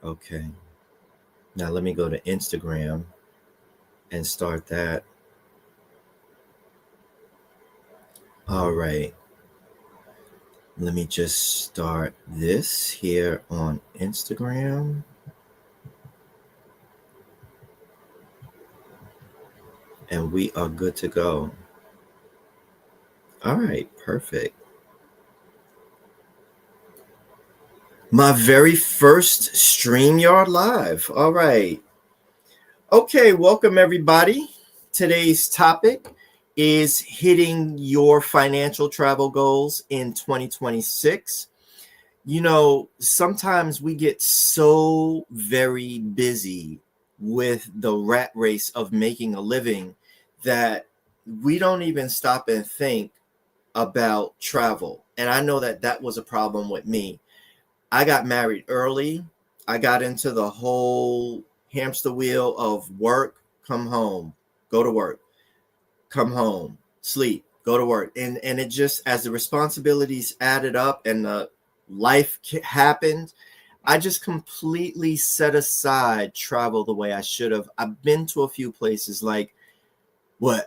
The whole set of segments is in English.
Okay. Now let me go to Instagram and start that. All right. Let me just start this here on Instagram. And we are good to go. All right, perfect. My very first StreamYard Live. All right. Okay, welcome everybody. Today's topic is hitting your financial travel goals in 2026. Sometimes we get so very busy with the rat race of making a living that we don't even stop and think about travel. And I know that that was a problem with me. I got married early. I got into the whole hamster wheel of work, come home, go to work, come home, sleep, go to work. And it just, as the responsibilities added up and the life happened, I just completely set aside travel the way I should have. I've been to a few places like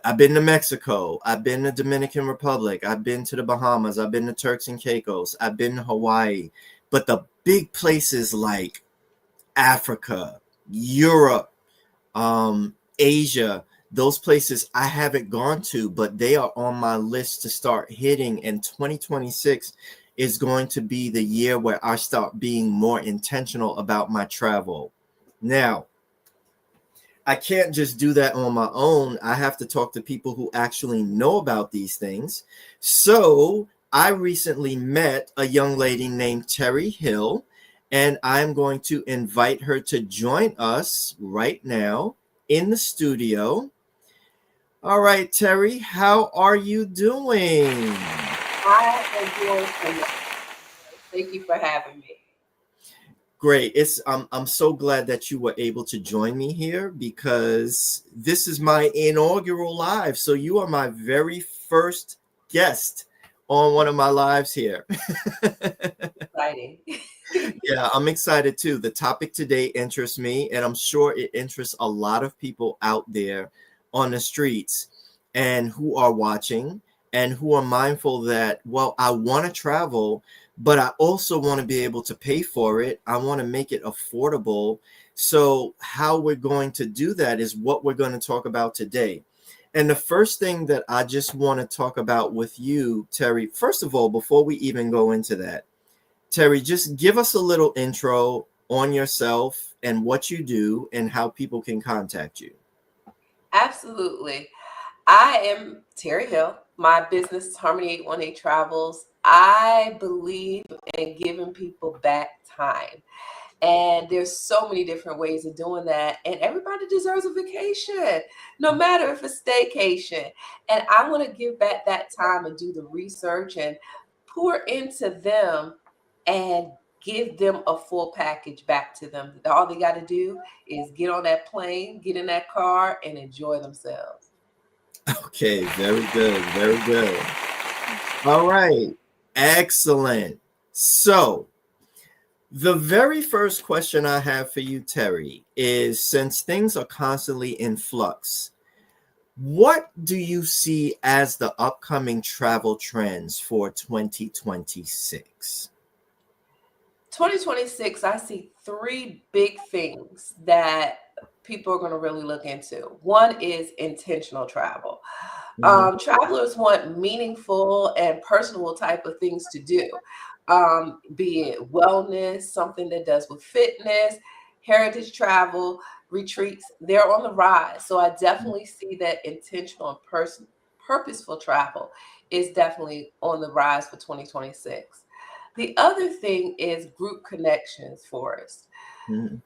I've been to Mexico, I've been to Dominican Republic, I've been to the Bahamas, I've been to Turks and Caicos, I've been to Hawaii. But the big places like Africa, Europe, Asia, those places I haven't gone to, but they are on my list to start hitting. And 2026 is going to be the year where I start being more intentional about my travel. Now, I can't just do that on my own. I have to talk to people who actually know about these things. So I recently met a young lady named Terri Hill, and I'm going to invite her to join us right now in the studio. All right, Terri, how are you doing? I am doing phenomenal. Thank you for having me. Great. I'm so glad that you were able to join me here because this is my inaugural live. So you are my very first guest on one of my lives here. Exciting. Yeah, I'm excited too. The topic today interests me, and I'm sure it interests a lot of people out there on the streets and who are watching and who are mindful that, well, I want to travel, but I also want to be able to pay for it. I want to make it affordable. So, how we're going to do that is what we're going to talk about today. And the first thing that I just want to talk about with you, Terri, first of all, before we even go into that, Terri, just give us a little intro on yourself and what you do and how people can contact you. Absolutely. I am Terri Hill. My business is Harmony 818 Travels. I believe in giving people back time. And there's so many different ways of doing that. And everybody deserves a vacation, no matter if it's staycation. And I want to give back that time and do the research and pour into them and give them a full package back to them. All they got to do is get on that plane, get in that car, and enjoy themselves. Okay, very good. Very good. All right. Excellent. So, the very first question I have for you, Terri, is since things are constantly in flux, what do you see as the upcoming travel trends for 2026? 2026, I see three big things that people are going to really look into. One is intentional travel. Mhm. Travelers want meaningful and personal type of things to do, be it wellness, something that does with fitness, heritage travel, retreats. They're on the rise. So I definitely see that intentional and purposeful travel is definitely on the rise for 2026. The other thing is group connections for us. Mhm.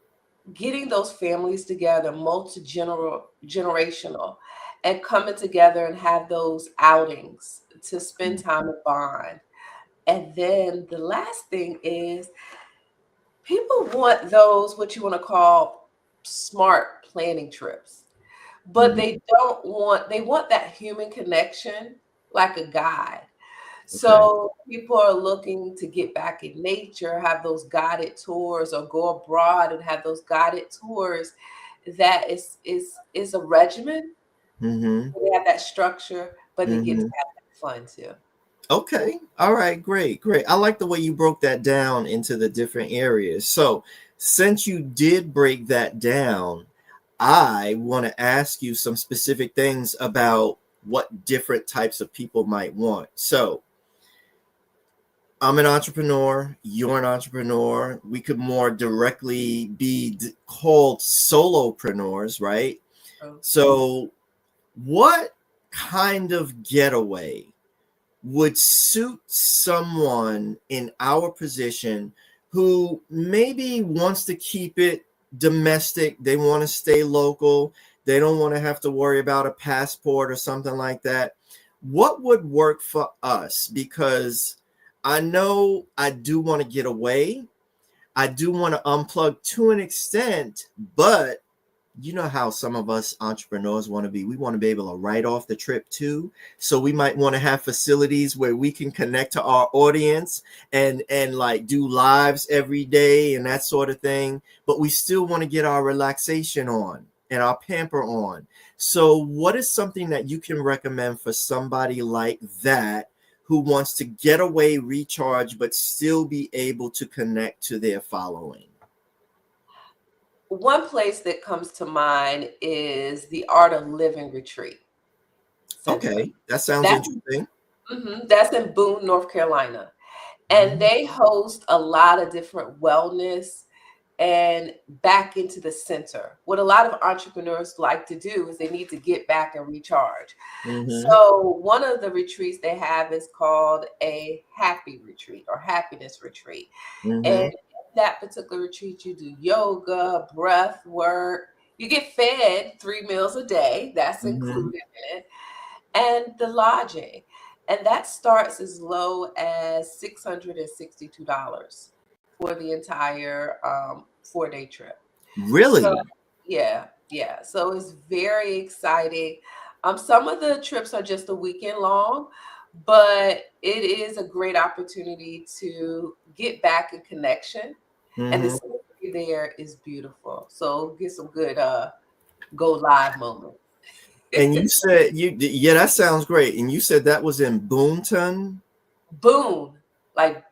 Getting those families together, generational, and coming together and have those outings to spend time and bond. And then the last thing is people want those, what you want to call smart planning trips, but Mhm. they don't want, they want that human connection like a guide. Okay. So people are looking to get back in nature, have those guided tours, or go abroad and have those guided tours. That is a regimen. Mm-hmm. They have that structure, but they get to Mm-hmm. have that fun too. Okay. All right. Great. Great. I like the way you broke that down into the different areas. So, since you did break that down, I want to ask you some specific things about what different types of people might want. So, I'm an entrepreneur, you're an entrepreneur. We could more directly be called solopreneurs, right? So, So, what kind of getaway would suit someone in our position who maybe wants to keep it domestic? They want to stay local. They don't want to have to worry about a passport or something like that. What would work for us? Because I know I do want to get away. I do want to unplug to an extent, but you know how some of us entrepreneurs want to be. We want to be able to write off the trip too. So we might want to have facilities where we can connect to our audience and like do lives every day and that sort of thing. But we still want to get our relaxation on and our pamper on. So what is something that you can recommend for somebody like that who wants to get away, recharge, but still be able to connect to their following? one place that comes to mind is the Art of Living Retreat Center. Okay, that sounds That's interesting. that's in Boone, North Carolina. And Mhm. they host a lot of different wellness and back into the center. What a lot of entrepreneurs like to do is they need to get back and recharge. Mhm. So, one of the retreats they have is called a happy retreat or happiness retreat. And Mhm. in that particular retreat, you do yoga, breath work. You get fed 3 meals a day, that's Mhm. included in it, and the lodging. And that starts as low as $662 for the entire 4 day trip. So, Really? yeah, yeah. So it's very exciting. Some of the trips are just a weekend long, but it is a great opportunity to get back in connection. And the Mhm. scenery there is beautiful. So get some good go live moments. And you said yeah, that sounds great. And you said that was in Boonton? Boone, like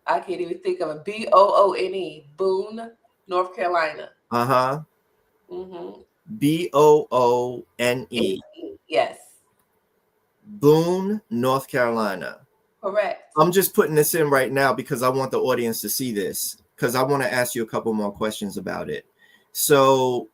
I can't even think of it. Boone, Boone, North Carolina. Uh-huh. Mm-hmm. Boone. Yes, Boone, North Carolina. correct. I'm just putting this in right now because I want the audience to see this because I want to ask you a couple more questions about it. So,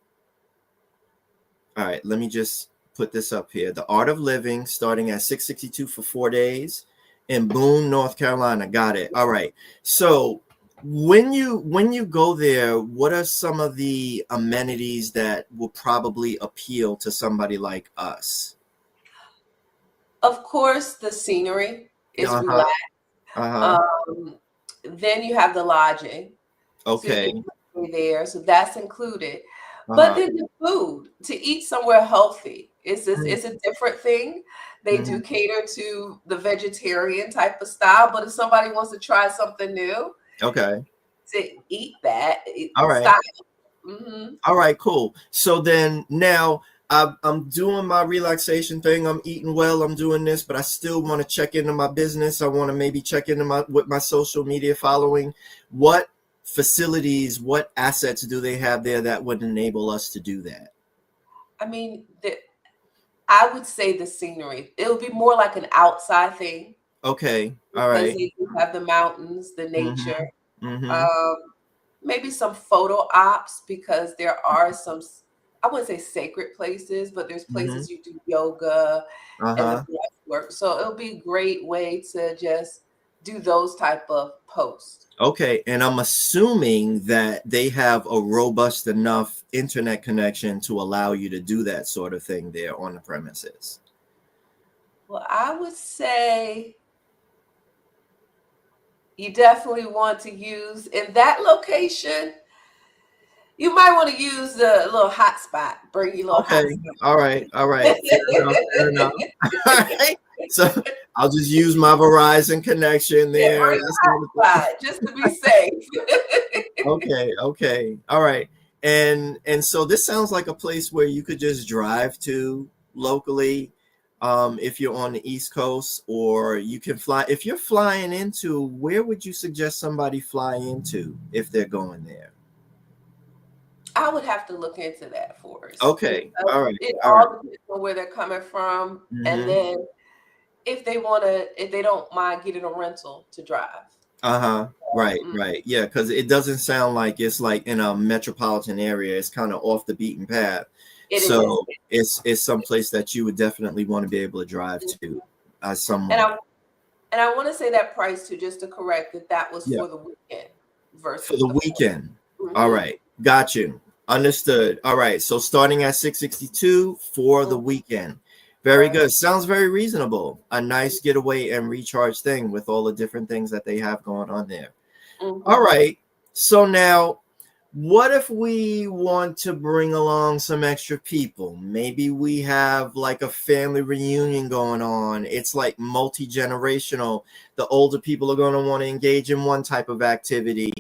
all right, let me just put this up here. The Art of Living starting at 662 for 4 days in Boone, North Carolina. Got it. All right. So when you go there, what are some of the amenities that will probably appeal to somebody like us? Of course, the scenery is Uh-huh. relaxed. Uh-huh. Um, then you have the lodging, so you Okay. get to stay there, so that's included. But Uh-huh. then the food to eat somewhere healthy is a different thing. They do Mm-hmm. cater to the vegetarian type of style, but if somebody wants to try something new, Okay. to eat that All right. style. Hmm. All right, cool. So then now I'm doing my relaxation thing. I'm eating well. I'm doing this, but I still want to check into my business. I want to maybe check into my with my social media following. What facilities, what assets do they have there that would enable us to do that? I mean, I would say the scenery. It would be more like an outside thing Okay. All because right. they do have the mountains, the nature. Mm-hmm. Mm-hmm. Um, maybe some photo ops because there are some, I wouldn't say sacred places, but there's Mm-hmm. places you do yoga and the Uh-huh. breath work. So it'll be a great way to just do those type of posts. Okay, and I'm assuming that they have a robust enough internet connection to allow you to do that sort of thing there on the premises. Well, I would say you definitely want to use in that location. You might want to use the little hotspot. Bring your little Okay. hotspot. All right. All right. Fair enough. Fair enough. All right. So I'll just use my Verizon connection Yeah, there. bring That's your not a thing. hotspot just to be safe. Okay. Okay. All right. And so this sounds like a place where you could just drive to locally, if you're on the East Coast, or you can fly. If you're flying into, where would you suggest somebody fly into if they're going there? I would have to look into that first Okay. because All right. it All right. all depends on where they're coming from, and Mm-hmm. then if they don't mind getting a rental to drive. Uh-huh. Right, Mm, right. Yeah, because it doesn't sound like it's like in a metropolitan area. It's kind of off the beaten path. it is. So it's someplace that you would definitely want to be able to drive to And somewhere. I want to say that price too, just to correct that was Yeah. for the weekend For versus the the 4. weekend. All Mm-hmm. right. Got you. Understood. All right. So starting at 662 for the weekend. Very Right. good. Sounds very reasonable. A nice getaway and recharge thing with all the different things that they have going on there. All Mm-hmm. right. So now, what if we want to bring along some extra people? Maybe we have like a family reunion going on. It's like multi-generational. The older people are going to want to engage in one type of activity.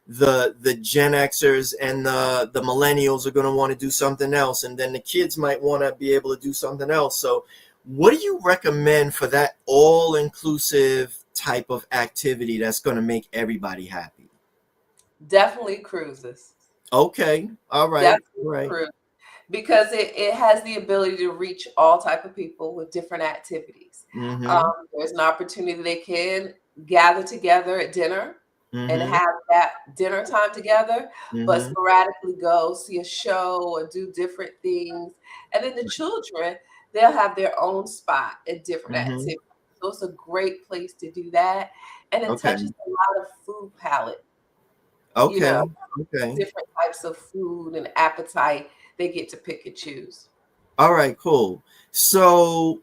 The Gen Xers and the millennials are going to want to do something else, and then the kids might want to be able to do something else. So, what do you recommend for that all-inclusive type of activity that's going to make everybody happy? Definitely cruises. Okay. All right. Definitely All right. cruise because it has the ability to reach all type of people with different activities. Mm-hmm. There's an opportunity they can gather together at dinner and Mm-hmm. have that dinner time together, but Mm-hmm. sporadically go see a show or do different things. And then the children, they'll have their own spot at different Mm-hmm. activities. So it's a great place to do that. And it Okay. touches a lot of food palette, you know, Okay. Okay. different types of food and appetite. They get to pick and choose. All right, cool. So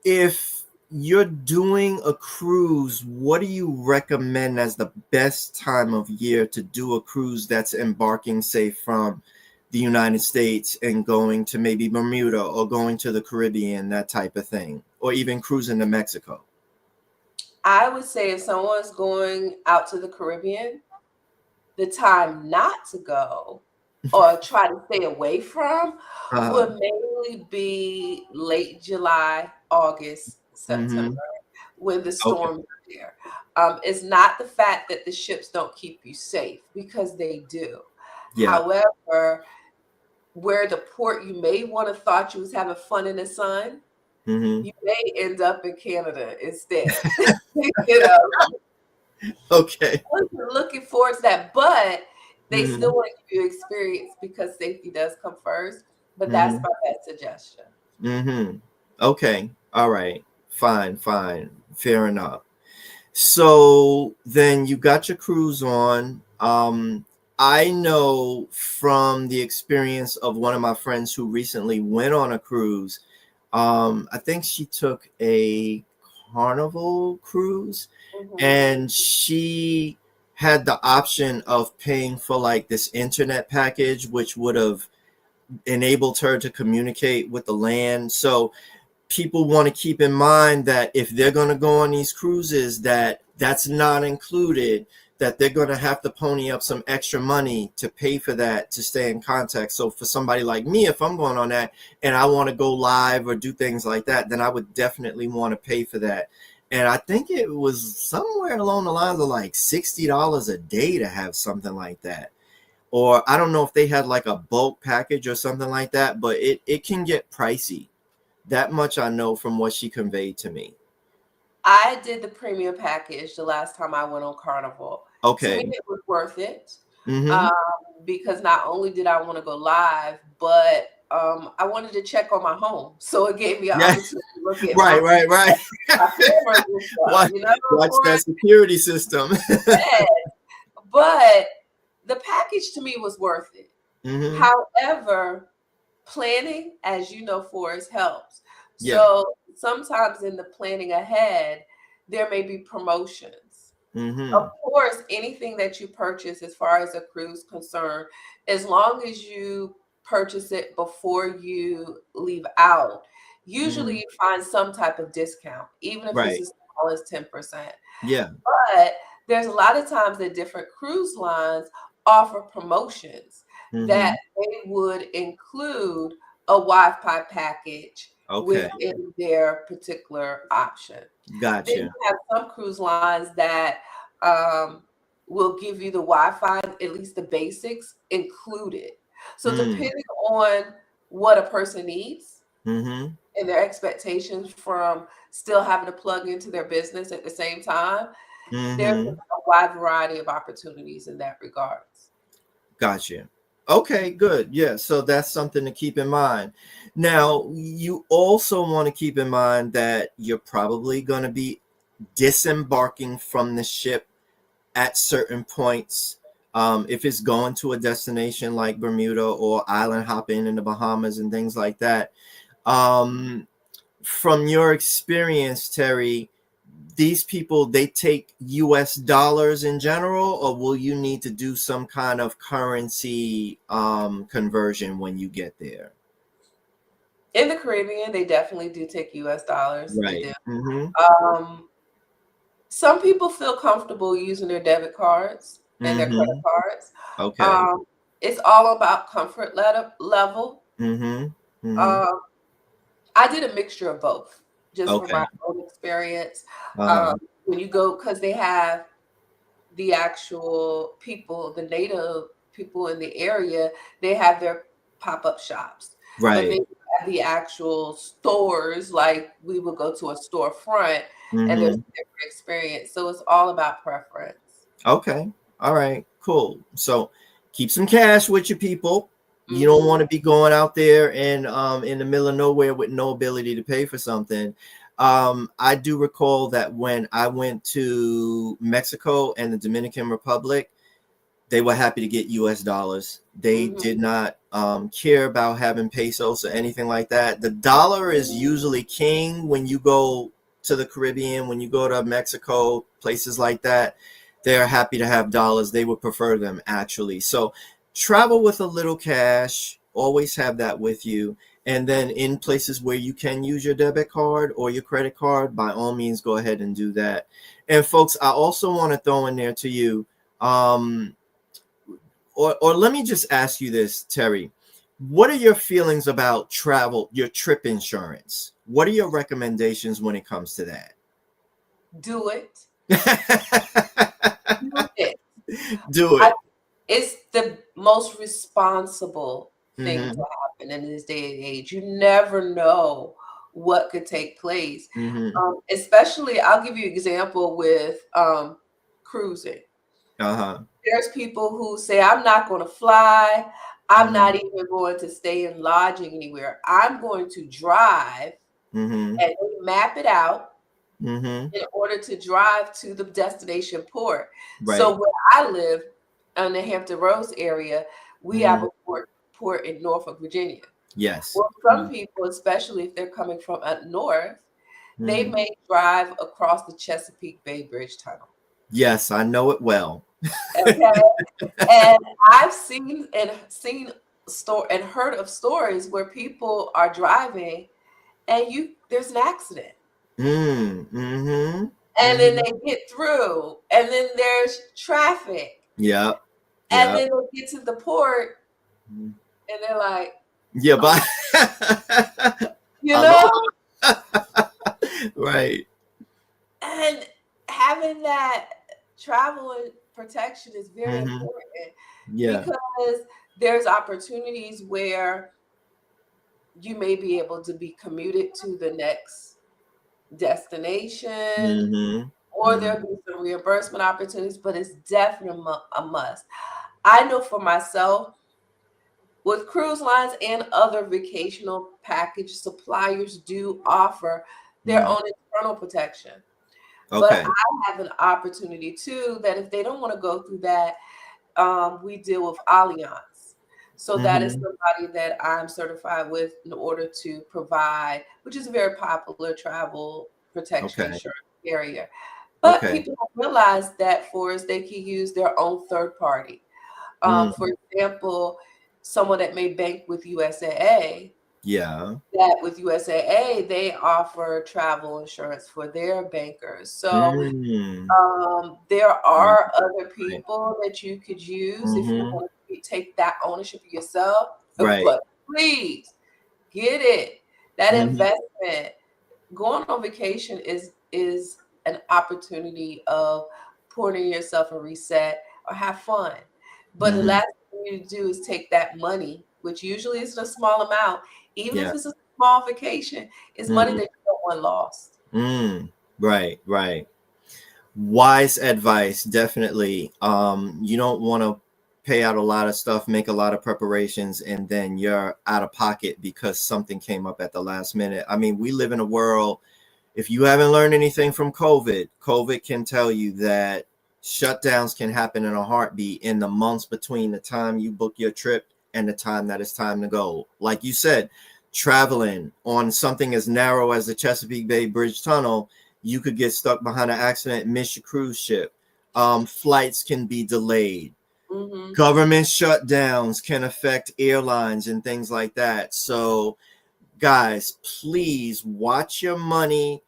if you're doing a cruise, what do you recommend as the best time of year to do a cruise that's embarking, say, from the United States and going to maybe Bermuda or going to the Caribbean, that type of thing, or even cruising to Mexico? I would say if someone's going out to the Caribbean, the time not to go or try to stay away from Uh, would mainly be late July, August, September, mm-hmm. when the Okay. storms are there. It's not the fact that the ships don't keep you safe because they do. Yeah. However, where the port you may want to thought you was having fun in the sun, Mm-hmm. you may end up in Canada instead. You know, Okay. looking forward to that, but they Mm-hmm. still want to give you experience because safety does come first. But that's Mm-hmm. my best suggestion. Mm-hmm. Okay. All right. Fine. Fine. Fair enough. So then you got your cruise on. I know from the experience of one of my friends who recently went on a cruise. I think she took a Carnival cruise, Mhm. and she had the option of paying for like this internet package, which would have enabled her to communicate with the land. So people want to keep in mind that if they're going to go on these cruises, that's not included, that they're going to have to pony up some extra money to pay for that to stay in contact. So for somebody like me, if I'm going on that and I want to go live or do things like that, then I would definitely want to pay for that. And I think it was somewhere along the lines of like $60 a day to have something like that. Or I don't know if they had like a bulk package or something like that, but it can get pricey. That much I know from what she conveyed to me. I did the premium package the last time I went on Carnival. To me, Okay. it was worth it Mm-hmm. um, because not only did I want to go live, but I wanted to check on my home. So it gave me an Yeah. opportunity to look at Right, right, right. my cameras and stuff. watch, You know, watch for that security system. it. But the package to me was worth it. Mm-hmm. However, planning, as you know, Forrest, helps. Yeah. So sometimes in the planning ahead, there may be promotions. Of Mm-hmm. course, anything that you purchase as far as a cruise concerned, as long as you purchase it before you leave out, usually Mm-hmm. you find some type of discount, even if it's Right. as small as 10%. Yeah. But there's a lot of times that different cruise lines offer promotions that Mm-hmm. they would include a Wi-Fi package Okay. within their particular option. Then you Gotcha. have some cruise lines that um, will give you the Wi-Fi, at least the basics included. So Mm. depending on what a person needs Mm-hmm. and their expectations from still having to plug into their business at the same time, there's Mm-hmm. a wide variety of opportunities in that regards. Gotcha. Okay, good. Yeah, so that's something to keep in mind. Now, you also want to keep in mind that you're probably going to be disembarking from the ship at certain points. If it's going to a destination like Bermuda or island hopping in the Bahamas and things like that. Um, from your experience, Terry, these people, they take US dollars in general, or will you need to do some kind of currency conversion when you get there? In the Caribbean, they definitely do take US dollars. They Right. do. Mm-hmm. Um, some people feel comfortable using their debit cards and their credit Mm-hmm. cards. Okay. Um, it's all about comfort level. Mm-hmm. Mm-hmm. Um, I did a mixture of both, just from my Okay. own experience. Um, Uh-huh. when you go, because they have the actual people, the native people in the area, they have their pop-up shops. But Right. they have the actual stores, like we would go to a storefront and there's Mm-hmm. a different experience. So it's all about preference. Okay. All right. Cool. So keep some cash with you, people. You don't Hmm. want to be going out there and in the middle of nowhere with no ability to pay for something. I do recall that when I went to Mexico and the Dominican Republic, they were happy to get US dollars. They Hmm. did not care about having pesos or anything like that. The dollar is usually king when you go to the Caribbean, when you go to Mexico, places like that. They're happy to have dollars. They would prefer them actually. So travel with a little cash, always have that with you. And then in places where you can use your debit card or your credit card, by all means, go ahead and do that. And folks, I also want to throw in there to you. Um, or let me just ask you this, Terry. What are your feelings about travel, your trip insurance? What are your recommendations when it comes to Do it. that? Do it. Do I, it. it's the most responsible thing to Mm-hmm. happen in this day and age. You never know what could take place. Mm-hmm. Especially, I'll give you an example with cruising. Uh-huh. There's people who say, I'm not going to fly. I'm Mm-hmm. not even going to stay in lodging anywhere. I'm going to drive Mm-hmm. and they map it out Mm-hmm. in order to drive to the destination port. So Right. where I live in the Hampton Roads area, we have Mm-hmm. a port in Norfolk, Virginia. Yes. Well, some people, especially if they're coming from up north, they Mm-hmm. may drive across the Chesapeake Bay Bridge Tunnel. Yes, I know it well. Okay. And I've seen and heard of stories where people are driving and there's an accident. Mm-hmm. And then Mm-hmm. they get through, and then there's traffic. Yep. And Yep. then they get to the port and they're like, Yeah, oh, but you aloha. know, Right. and having that travel and protection is very Mm-hmm. important Yeah. because there's opportunities where you may be able to be commuted to the next destination, Mm-hmm. or Mm-hmm. there'll be some reimbursement opportunities, but it's definitely a must. I know for myself, with cruise lines and other vacational package suppliers do offer their Mm-hmm. own internal protection. But Okay. I have an opportunity too that if they don't want to go through that, we deal with Allianz. So that is Mm-hmm. somebody that I'm certified with in order to provide, which is a very popular travel protection Okay. insurance carrier. But Okay. people don't realize that for us, they can use their own third party. For Mm, example, someone that may bank with USAA, yeah. that with USAA, they offer travel insurance for their bankers. So Mm, there right. are other Right. people that you could use if you Mm-hmm. want to take that ownership of yourself. Right. But please get it. That Mm-hmm. investment, going on vacation is an opportunity of pouring in yourself and reset or have fun. But the Mm-hmm. last thing you do is take that money, which usually isn't a small amount, even if Yeah. it's a small vacation, is money Mm-hmm. that you don't want lost. Mm. Right. Right. Wise advice, definitely. You don't want to pay out a lot of stuff, make a lot of preparations, and then you're out of pocket because something came up at the last minute. I mean, we live in a world, if you haven't learned anything from COVID can tell you that shutdowns can happen in a heartbeat in the months between the time you book your trip and the time that it's time to go. Like you said, traveling on something as narrow as the Chesapeake Bay Bridge Tunnel, you could get stuck behind an accident, miss your cruise ship. Flights can be delayed. Hmm. Government shutdowns can affect airlines and things like that. So, guys, please watch your money,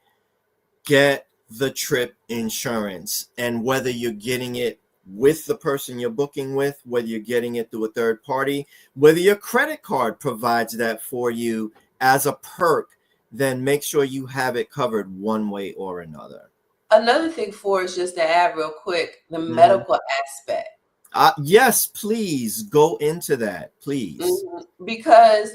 get the trip insurance. And whether you're getting it with the person you're booking with, whether you're getting it through a third party, whether your credit card provides that for you as a perk, then make sure you have it covered one way or another. Another thing for us, just to add real quick, the Mm-hmm. medical aspect. Yes, please go into that, please. Because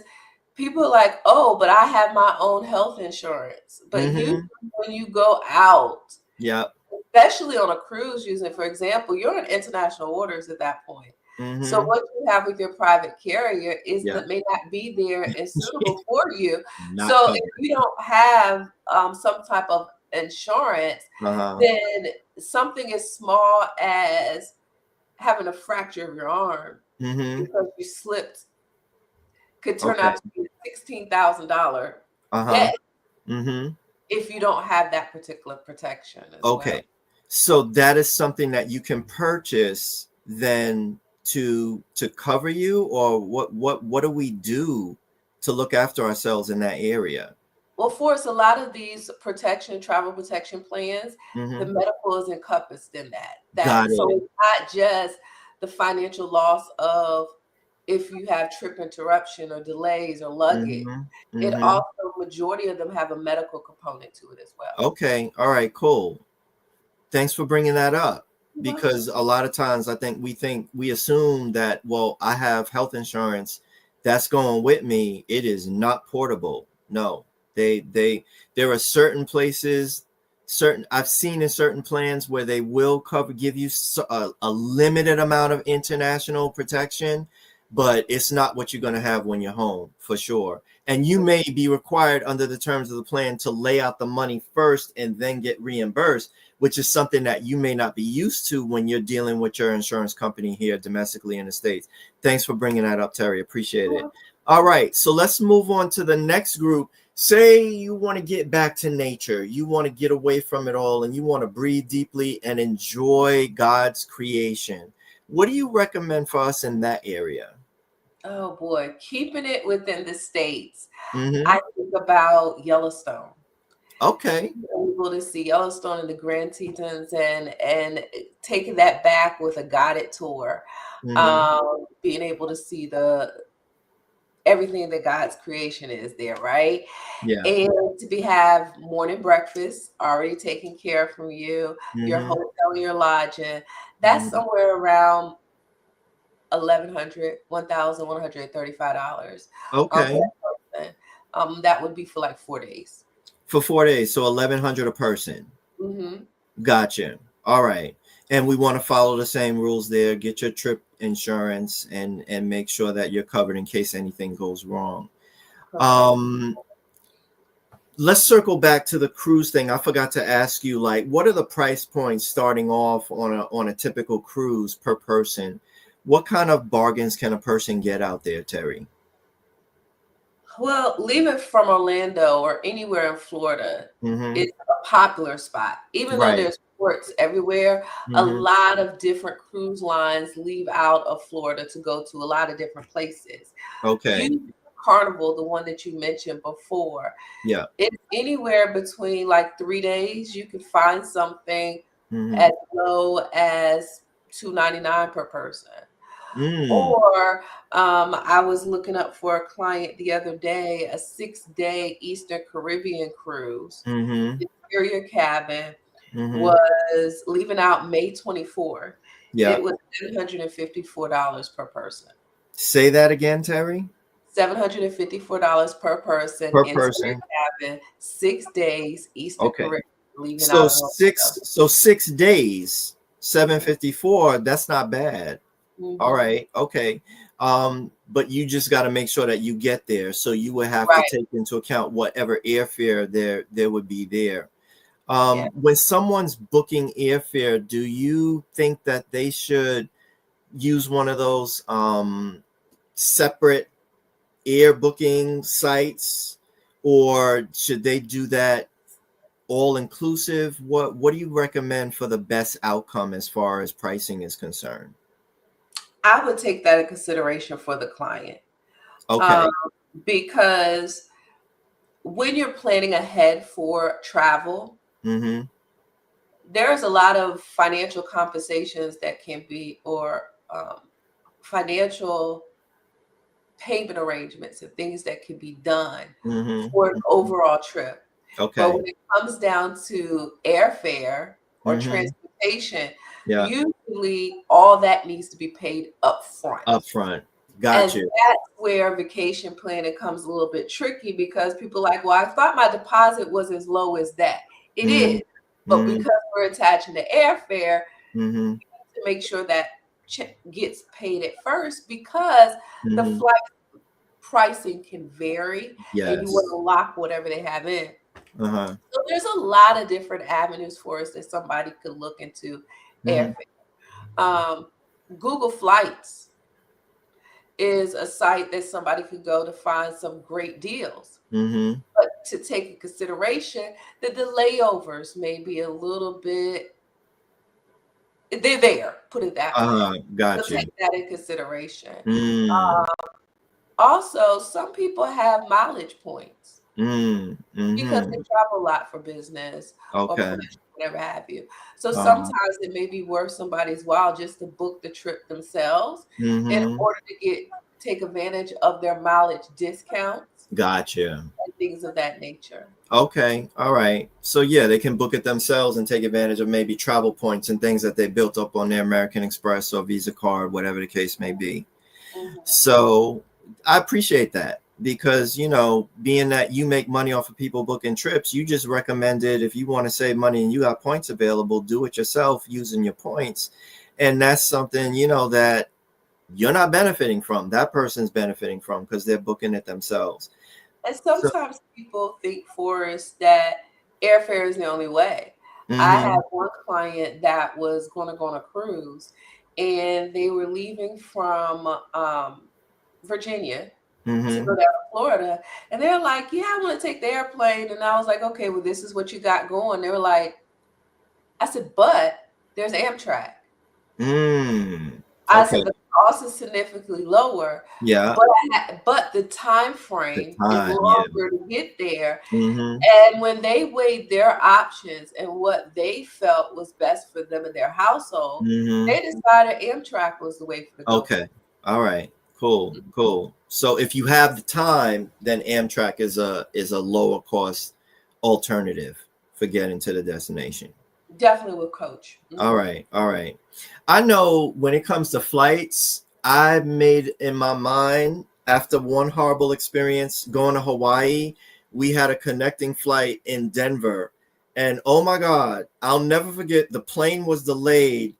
people are like, oh, but I have my own health insurance. But usually Mm-hmm. when you go out, Yep. especially on a cruise, using, for example, you're in international waters at that point. So Mm-hmm. what you have with your private carrier is Yeah. that may not be there and suitable for you. Not So if covered. you don't have some type of insurance, Uh-huh. then something as small as having a fracture of your arm Mm-hmm. because you slipped could turn Okay. out to be a $16,000 Uh-huh. debt Mm-hmm. if you don't have that particular protection as well. Okay. So that is something that you can purchase then to cover you, or what do we do to look after ourselves in that area? Well, for us, a lot of these protection, travel protection plans, the Mm-hmm. medical is encompassed in that. Got So it. it's not just the financial loss of if you have trip interruption or delays or luggage. Mm-hmm. It Mm-hmm. also, majority of them have a medical component to it as well. Okay. All right, cool. Thanks for bringing that up, You're because welcome. a lot of times I think we assume that, well, I have health insurance that's going with me, it is not portable. No, they there are certain places, certain I've seen in certain plans where they will cover, give you a limited amount of international protection, but it's not what you're going to have when you're home for sure. And you may be required under the terms of the plan to lay out the money first and then get reimbursed, which is something that you may not be used to when you're dealing with your insurance company here domestically in the States. Thanks for bringing that up, Terry. Appreciate it. All right, so let's move on to the next group. Say you want to get back to nature, you want to get away from it all, and you want to breathe deeply and enjoy God's creation. What do you recommend for us in that area? Oh boy, keeping it within the states. Mm-hmm. I think about Yellowstone. Okay. Able to see Yellowstone and the Grand Tetons and taking that back with a guided tour, Mm-hmm. being able to see the everything that God's creation is there, right? Yeah. And to be have morning breakfast already taken care of from you, your Mm-hmm. hotel, your lodging. That's Mm-hmm. somewhere around 1,135 dollars Okay. per person. That would be for like 4 days. For 4 days, so 1,100 a person. Hmm. Gotcha. All right. And we want to follow the same rules there. Get your trip insurance and make sure that you're covered in case anything goes wrong. Correct. Um, let's circle back to the cruise thing. I forgot to ask you, like, what are the price points starting off on a typical cruise per person? What kind of bargains can a person get out there, Terry? Well, leaving from Orlando or anywhere in Florida Mm-hmm. is a popular spot, even though Right. there's ports everywhere. A Mm-hmm. lot of different cruise lines leave out of Florida to go to a lot of different places. Okay. You Carnival, the one that you mentioned before, Yeah. it's anywhere between like 3 days. You could find something Mm-hmm. as low as $2.99 per person. Mm. Or I was looking up for a client the other day, a 6-day Eastern Caribbean cruise. Mm-hmm. Interior cabin Mm-hmm. was leaving out May 24th. Yeah. It was $754 per person. Say that again, Terry. $754 per person, Per interior person. cabin, 6 days, Eastern Okay. Caribbean, leaving So out of six Orlando. so 6 days, Mhm, 754, that's not bad. All mhm. right, okay. But you just got to make sure that you get there. So you would have to Right. take into account whatever airfare there would be there. Yeah. When someone's booking airfare, do you think that they should use one of those separate air booking sites, or should they do that all inclusive? What do you recommend for the best outcome as far as pricing is concerned? I would take that in consideration for the client. Um, Okay. because when you're planning ahead for travel, Mm-hmm. there's a lot of financial compensations that can be, or financial payment arrangements and things that can be done for an Mm-hmm. overall trip. But Okay. when it comes down to airfare or Mm-hmm. transportation, Yeah. usually all that needs to be paid up front. Up front. And Got you. that's where vacation planning comes a little bit tricky, because people are like, well, I thought my deposit was as low as that. It Mm-hmm. is. But Mm-hmm. because we're attaching the airfare, Mm-hmm. to make sure that gets paid at first, because the Mm-hmm. flight pricing can vary and you want Yes. to lock whatever they have in. Uh-huh. So there's a lot of different avenues for us that somebody could look into Mm-hmm. airfare. Um, Google Flights is a site that somebody could go to find some great deals. Mm-hmm. But to take in consideration that the layovers may be a little bit, they're there, put it that way. Uh-huh. So Got take you. that in consideration. Mm. Also, some people have mileage points Mm. because they Mm-hmm. travel a lot for business or Okay. pleasure, whatever have you. So Uh, sometimes it may be worth somebody's while just to book the trip themselves in mm-hmm. order to take advantage of their mileage discounts Gotcha. and things of that nature. Okay. All right. So yeah, they can book it themselves and take advantage of maybe travel points and things that they built up on their American Express or Visa card, whatever the case may be. Mhm. So I appreciate that because, being that you make money off of people booking trips, you just recommended if you want to save money and you got points available, do it yourself using your points. And that's something, that you're not benefiting from. That person's benefiting from because they're booking it themselves. And So, sometimes people think, Forrest, that airfare is the only way. I had mm-hmm, one client that was going to go on a cruise, and they were leaving from Virginia to mm-hmm, go down to Florida. And they're like, yeah, I want to take the airplane. And I was like, okay, well, this is what you got going. They were like, I said, but there's Amtrak. I said okay. the cost is significantly lower, Yeah. but the time The frame is time. Yeah. longer to get there. Mm-hmm, And when they weighed their options and what they felt was best for them and their household, mm-hmm. they decided Amtrak was the way to go for. Okay. All right. Cool. Cool. So if you have the time, then Amtrak is a lower cost alternative for getting to the destination. Definitely with Coach. All right. All right. I know when it comes to flights, I made in my mind after one horrible experience going to Hawaii, we had a connecting flight in Denver. And oh my God, I'll never forget the plane was delayed.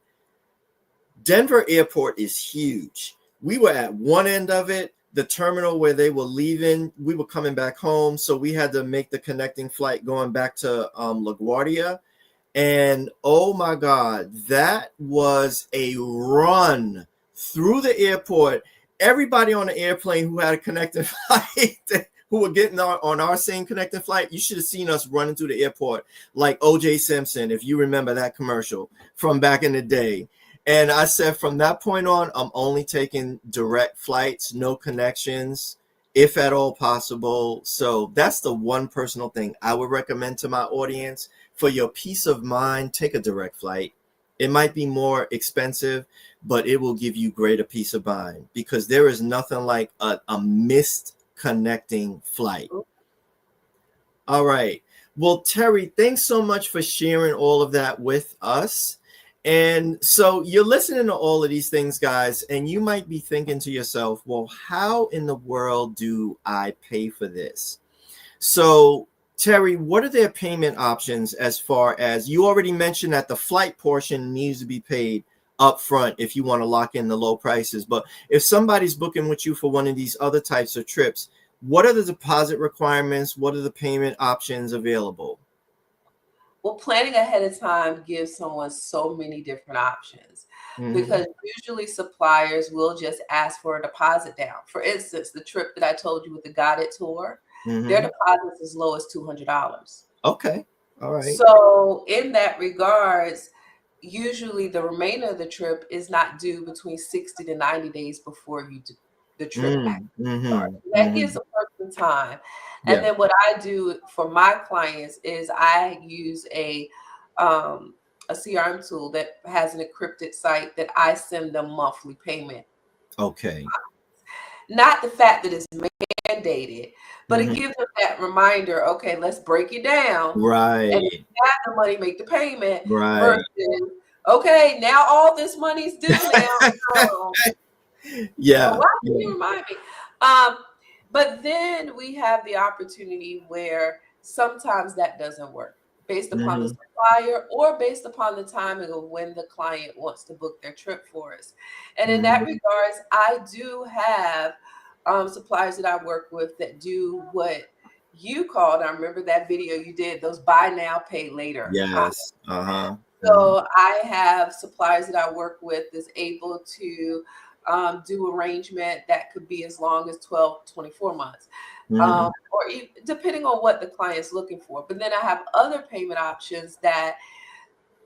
Denver airport is huge. We were at one end of it, the terminal where they were leaving. We were coming back home, so we had to make the connecting flight going back to LaGuardia. And oh my God, that was a run through the airport. Everybody on the airplane who had a connecting flight, who were getting on our same connecting flight, you should have seen us running through the airport like OJ Simpson, if you remember that commercial from back in the day. And I said, from that point on, I'm only taking direct flights, no connections, if at all possible. So that's the one personal thing I would recommend to my audience. For your peace of mind, take a direct flight. It might be more expensive, but it will give you greater peace of mind, because there is nothing like a missed connecting flight. All right. Well, Terri, thanks so much for sharing all of that with us. And so you're listening to all of these things, guys, and you might be thinking to yourself, well, how in the world do I pay for this? So, Terri, what are their payment options? As far as you already mentioned that the flight portion needs to be paid up front if you want to lock in the low prices. But if somebody's booking with you for one of these other types of trips, what are the deposit requirements? What are the payment options available? Well, planning ahead of time gives someone so many different options, Mm-hmm. because usually suppliers will just ask for a deposit down. For instance, the trip that I told you with the guided tour, their Mm-hmm. deposit is as low as $200. Okay. All right. So in that regards, usually the remainder of the trip is not due between 60 to 90 days before the trip starts. Mm-hmm. That gives Mm-hmm. a person time. And Yeah. then what I do for my clients is I use a CRM tool that has an encrypted site that I send them monthly payment. Okay. Not the fact that it's mandated, but it Mm-hmm. gives them that reminder, okay, let's break it down. And if Right. you have the money, make the payment Right. versus, okay, now all this money's due now. So, Yeah. why can Yeah. you remind me? Um, but then we have the opportunity where sometimes that doesn't work based upon the Mm-hmm. supplier or based upon the timing of when the client wants to book their trip for us. And in that Mm-hmm. regards, I do have suppliers that I work with that do what you called. I remember that video you did, those buy now, pay later. Yes. Uh-huh. Mm-hmm. So I have suppliers that I work with that's able to do arrangement that could be as long as 12, 24 months, Mm-hmm. depending on what the client's looking for. But then I have other payment options that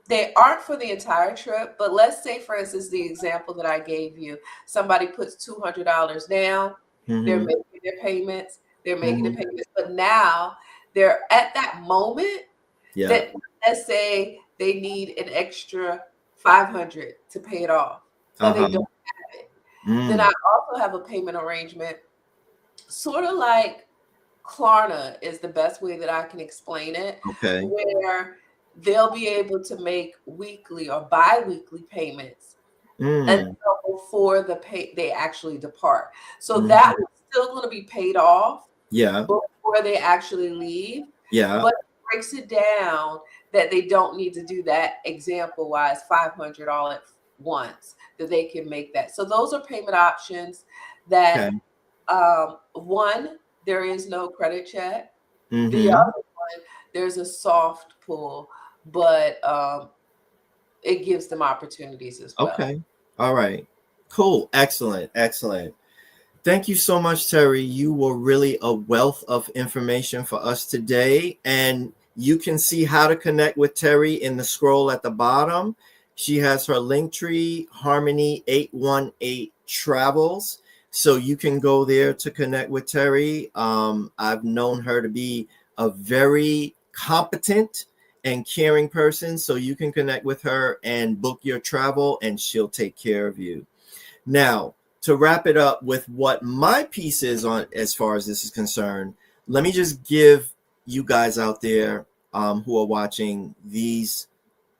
they aren't for the entire trip. But let's say, for instance, the example that I gave you, somebody puts $200 down, they're Mm-hmm. making their payments, they're making the Mm-hmm. payments, but now they're at that moment Yeah. that, let's say they need an extra 500 to pay it off, but they Uh-huh. don't have it. Then Mm. I also have a payment arrangement, sort of like Klarna is the best way that I can explain it, Okay. where they'll be able to make weekly or bi-weekly payments until Mm. before they actually depart. So Mm-hmm. that was still going to be paid off Yeah. before they actually leave, Yeah. but it breaks it down that they don't need to do that example wise 500 all at once, that they can make that. So those are payment options that Okay. one, there is no credit check. The other Mm-hmm. one, there's a soft pull, but it gives them opportunities as well. Okay. All right. Cool. Excellent. Excellent. Thank you so much, Terri. You were really a wealth of information for us today. And you can see how to connect with Terri in the scroll at the bottom. She has her link tree, Harmony 818 Travels. So you can go there to connect with Terri. I've known her to be a very competent and caring person. So you can connect with her and book your travel, and she'll take care of you. Now, to wrap it up with what my piece is on as far as this is concerned, let me just give you guys out there who are watching these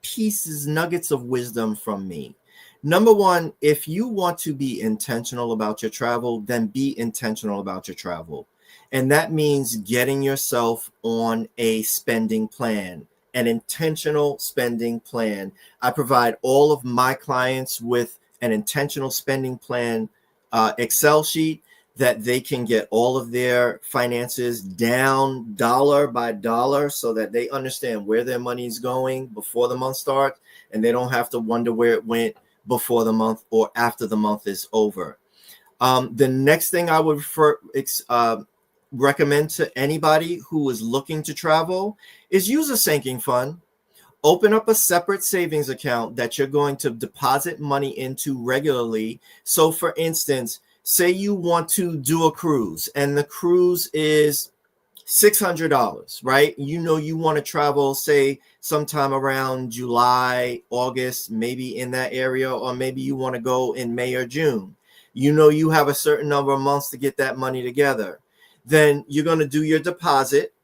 pieces, nuggets of wisdom from me. Number one, if you want to be intentional about your travel, then be intentional about your travel. And that means getting yourself on a spending plan, an intentional spending plan. I provide all of my clients with an intentional spending plan Excel sheet that they can get all of their finances down dollar by dollar so that they understand where their money is going before the month starts, and they don't have to wonder where it went before the month or after the month is over. The next thing I would recommend to anybody who is looking to travel is use a sinking fund. Open up a separate savings account that you're going to deposit money into regularly. So, for instance, say you want to do a cruise and the cruise is $600, right? You know, you want to travel, say, sometime around July, August, maybe in that area, or maybe you want to go in May or June. You know, you have a certain number of months to get that money together. Then you're going to do your deposit,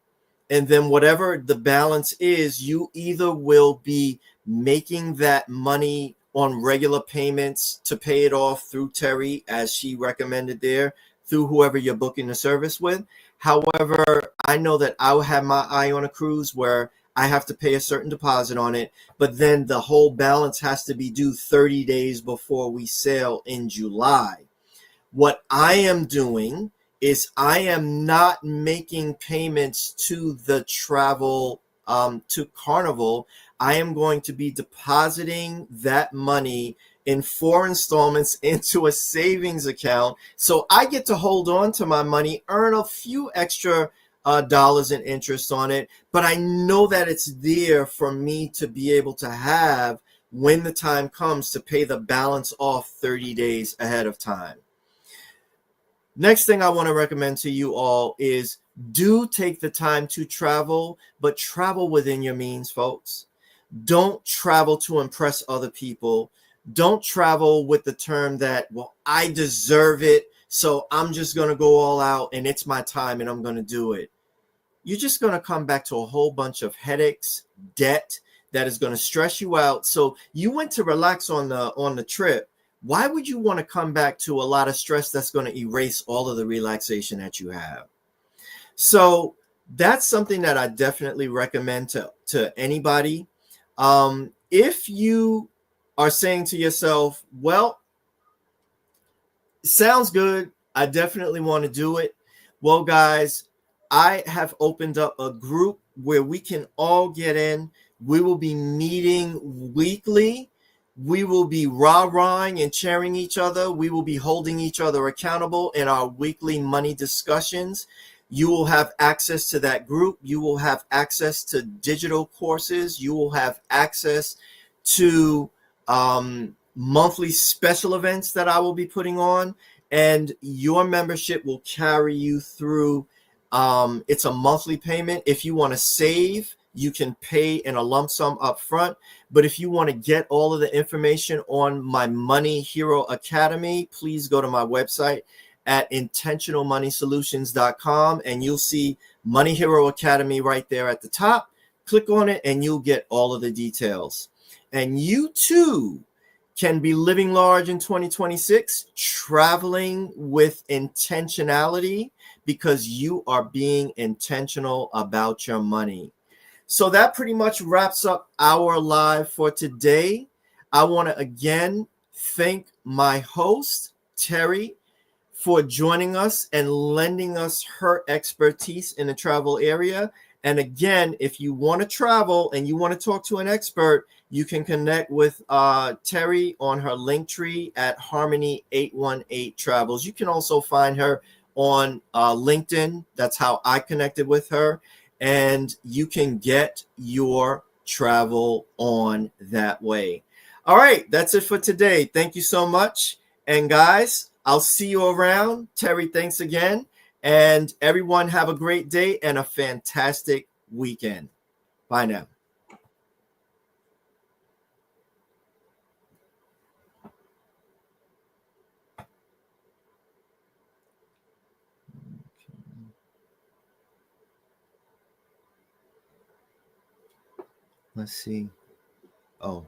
and then whatever the balance is, you either will be making that money on regular payments to pay it off through Terri, as she recommended there, through whoever you're booking the service with. However, I know that I will have my eye on a cruise where I have to pay a certain deposit on it, but then the whole balance has to be due 30 days before we sail in July. What I am doing is I am not making payments to the travel, to Carnival. I am going to be depositing that money in 4 installments into a savings account. So I get to hold on to my money, earn a few extra dollars in interest on it, but I know that it's there for me to be able to have when the time comes to pay the balance off 30 days ahead of time. Next thing I want to recommend to you all is do take the time to travel, but travel within your means, folks. Don't travel to impress other people. Don't travel with the term that, well, I deserve it, so I'm just going to go all out and it's my time and I'm going to do it. You're just going to come back to a whole bunch of headaches, debt that is going to stress you out. So you went to relax on the trip. Why would you want to come back to a lot of stress that's going to erase all of the relaxation that you have? So that's something that I definitely recommend to anybody. If you are saying to yourself, well, sounds good, I definitely want to do it. Well, guys, I have opened up a group where we can all get in. We will be meeting weekly. We will be rah-rahing and cheering each other. We will be holding each other accountable in our weekly money discussions. You will have access to that group. You will have access to digital courses. You will have access to monthly special events that I will be putting on. And your membership will carry you through. It's a monthly payment. If you want to save, you can pay in a lump sum up front. But if you want to get all of the information on my Money Hero Academy, please go to my website at intentionalmoneysolutions.com, and you'll see Money Hero Academy right there at the top. Click on it and you'll get all of the details. And you too can be living large in 2026, traveling with intentionality, because you are being intentional about your money. So that pretty much wraps up our live for today. I want to again thank my host, Terri, for joining us and lending us her expertise in the travel area. And again, if you want to travel and you want to talk to an expert, you can connect with Terri on her link tree at Harmony 818 Travels. You can also find her on LinkedIn. That's how I connected with her. And you can get your travel on that way. All right, that's it for today. Thank you so much. And guys, I'll see you around. Terri, thanks again. And everyone have a great day and a fantastic weekend. Bye now. Let's see. Oh.